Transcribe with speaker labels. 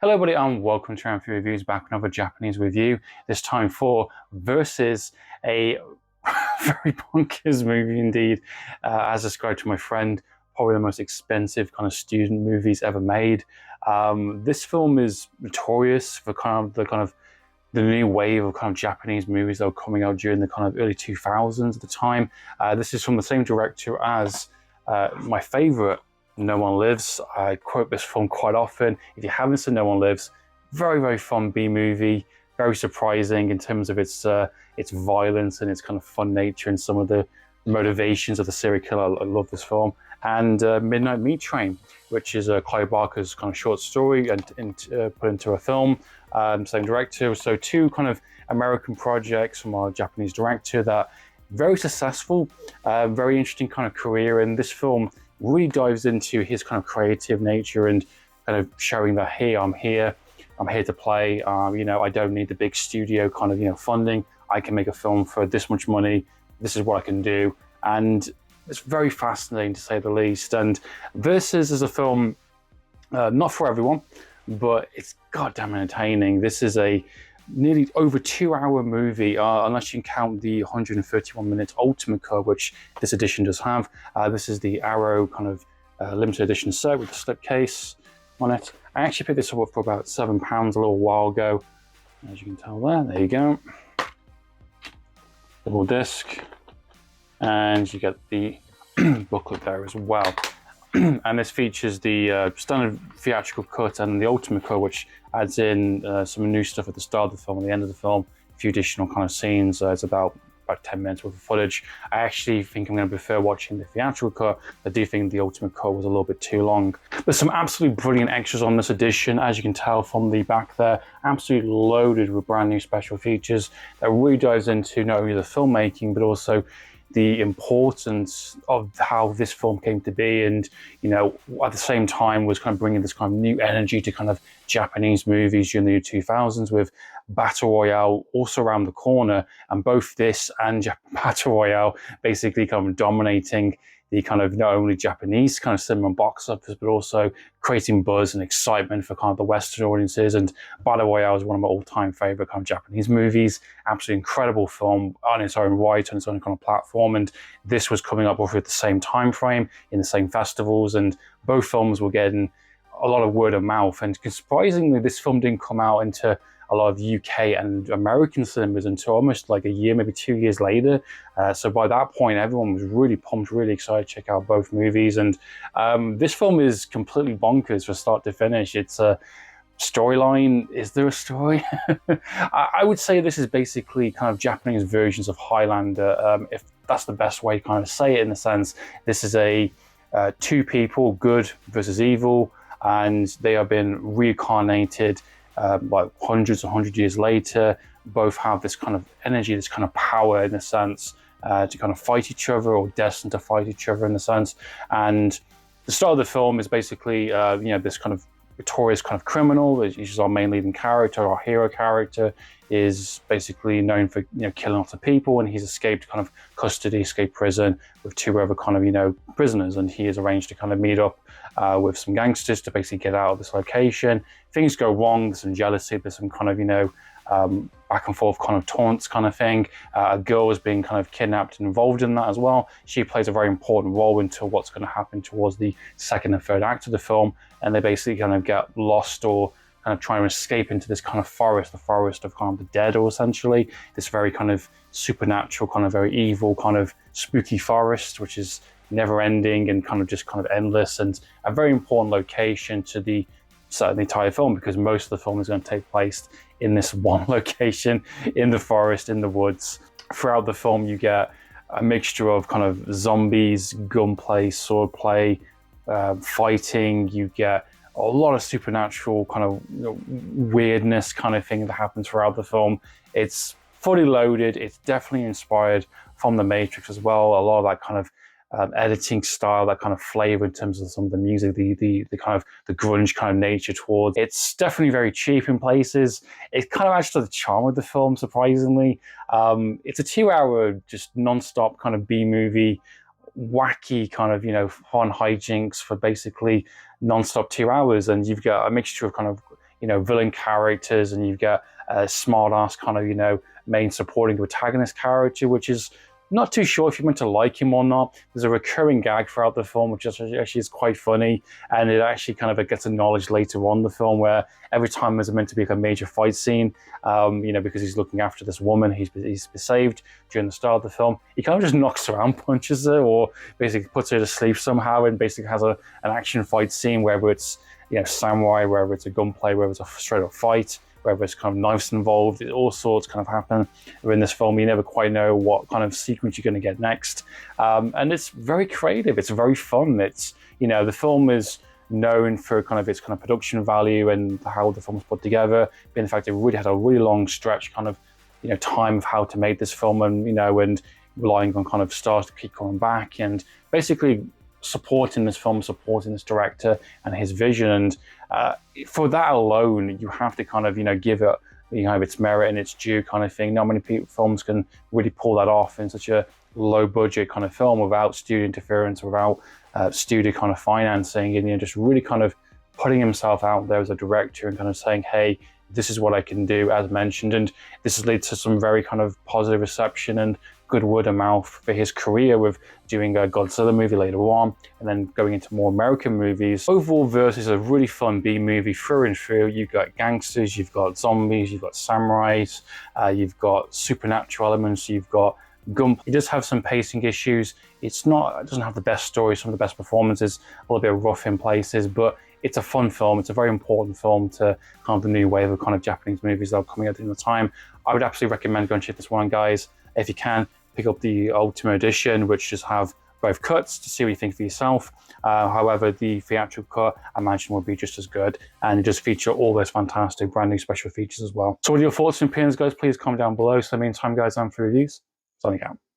Speaker 1: Hello everybody and welcome to Round 3 Reviews, back with another Japanese review, this time for Versus, a very bonkers movie indeed, as described to my friend, probably the most expensive kind of student movies ever made. This film is notorious for the new wave of kind of Japanese movies that were coming out during the kind of early 2000s at the time. This is from the same director as my favorite, No One Lives. I quote this film quite often. If you haven't seen No One Lives, very, very fun B-movie, very surprising in terms of its violence and its kind of fun nature and some of the motivations of the serial killer. I love this film. And Midnight Meat Train, which is Clive Barker's kind of short story and put into a film. Same director. So two kind of American projects from our Japanese director that very successful, very interesting kind of career. And this film really dives into his kind of creative nature and kind of showing that, hey, I'm here to play. I don't need the big studio kind of funding. I can make a film for this much money. This is what I can do, and it's very fascinating to say the least. And Versus is a film not for everyone, but it's goddamn entertaining. This is a nearly over 2-hour movie, unless you can count the 131 minute ultimate cut, which this edition does have. This is the Arrow kind of limited edition set with the slipcase on it. I actually picked this up for about £7 a little while ago. As you can tell there you go. Double disc. And you get the booklet there as well. And this features the standard theatrical cut and the ultimate cut, which adds in some new stuff at the start of the film and the end of the film, a few additional kind of scenes. It's about 10 minutes worth of footage. I actually think I'm going to prefer watching the theatrical cut. I do think the ultimate cut was a little bit too long. There's some absolutely brilliant extras on this edition, as you can tell from the back there, absolutely loaded with brand new special features that really dives into not only the filmmaking, but also the importance of how this film came to be, and at the same time was kind of bringing this kind of new energy to kind of Japanese movies during the 2000s, with Battle Royale also around the corner, and both this and Battle Royale basically kind of dominating the kind of not only Japanese kind of cinema box office, but also creating buzz and excitement for kind of the Western audiences. And Battle Royale is one of my all-time favorite kind of Japanese movies. Absolutely incredible film on its own right, on its own kind of platform. And this was coming up roughly at the same time frame in the same festivals, and both films were getting a lot of word of mouth. And surprisingly, this film didn't come out into a lot of UK and American cinemas until almost like a year, maybe 2 years later. So by that point, everyone was really pumped, really excited to check out both movies. And this film is completely bonkers from start to finish. It's a storyline. Is there a story? I would say this is basically kind of Japanese versions of Highlander, if that's the best way to kind of say it, in the sense this is a two people, good versus evil, and they have been reincarnated like hundreds and hundreds of years later. Both have this kind of energy, this kind of power in a sense, to kind of fight each other, or destined to fight each other in a sense. And the start of the film is basically this kind of notorious kind of criminal. He's our main leading character. Our hero character is basically known for killing lots of people, and he's escaped kind of custody, escaped prison with two other kind of prisoners, and he has arranged to kind of meet up with some gangsters to basically get out of this location. Things go wrong. There's some jealousy. There's some kind of back and forth kind of taunts kind of thing. A girl is being kind of kidnapped and involved in that as well. She plays a very important role into what's going to happen towards the second and third act of the film, and they basically kind of get lost or kind of trying to escape into this kind of forest, the forest of kind of the dead, or essentially this very kind of supernatural, kind of very evil, kind of spooky forest, which is never ending and kind of endless, and a very important location to the entire film, because most of the film is going to take place in this one location, in the forest, in the woods. Throughout the film, you get a mixture of kind of zombies, gunplay, swordplay, fighting. You get a lot of supernatural kind of weirdness kind of thing that happens throughout the film. It's fully loaded. It's definitely inspired from The Matrix as well. A lot of that kind of editing style, that kind of flavor in terms of some of the music, the kind of the grunge kind of nature towards. It's definitely very cheap in places. It kind of adds to the charm of the film, surprisingly. It's a 2-hour just non-stop kind of B-movie, wacky kind of fun hijinks for basically non-stop 2 hours, and you've got a mixture of kind of villain characters, and you've got a smart ass kind of, main supporting protagonist character, which is not too sure if you're meant to like him or not. There's a recurring gag throughout the film, which actually is quite funny, and it actually kind of gets acknowledged later on in the film, where every time there's meant to be like a major fight scene, because he's looking after this woman he's saved during the start of the film, he kind of just knocks her around, punches her, or basically puts her to sleep somehow, and basically has an action fight scene, whether it's samurai, whether it's a gunplay, whether it's a straight up fight, whether it's kind of knives involved, all sorts kind of happen in this film. You never quite know what kind of sequence you're going to get next. And it's very creative. It's very fun. It's, the film is known for kind of its kind of production value and how the film was put together. But in fact, it really had a really long stretch kind of, time of how to make this film, and, and relying on kind of stars to keep coming back, and basically supporting this film, supporting this director and his vision. And for that alone, you have to kind of, give it, its merit and its due kind of thing. Not many films can really pull that off in such a low budget kind of film without studio interference, without studio kind of financing, and, just really kind of putting himself out there as a director and kind of saying, hey, this is what I can do, as mentioned. And this has led to some very kind of positive reception and good word of mouth for his career, with doing a Godzilla movie later on, and then going into more American movies. Overall, Verse is a really fun B movie through and through. You've got gangsters, you've got zombies, you've got samurais, you've got supernatural elements, you've got gun. It does have some pacing issues. It doesn't have the best story, some of the best performances, a little bit rough in places, but it's a fun film. It's a very important film to kind of the new wave of kind of Japanese movies that are coming out in the time. I would absolutely recommend going to check this one, guys. If you can, pick up the Ultimate Edition, which just have both cuts to see what you think for yourself. However, the theatrical cut, I imagine, will be just as good, and it does feature all those fantastic brand new special features as well. So what are your thoughts and opinions, guys? Please comment down below. So in the meantime, guys, I'm for reviews. Signing out.